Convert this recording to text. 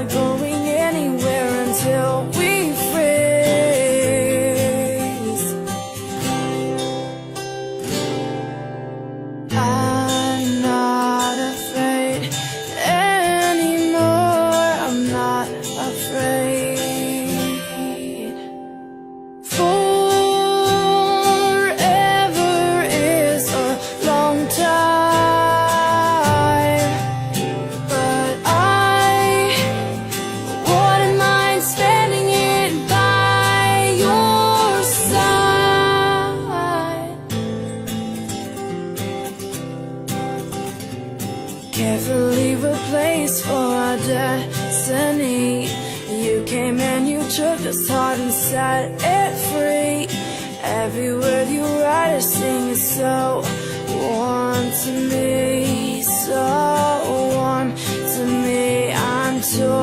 not going anywhere until we freeze. I'm not afraid anymore, I'm not afraid. Forever is a long time, but I wouldn't mind spending it by your side. Carefully replaced for our destiny. You came and you took this heart and set it free. Every word you write or sing is so warm to me, so warm to me. I'm torn.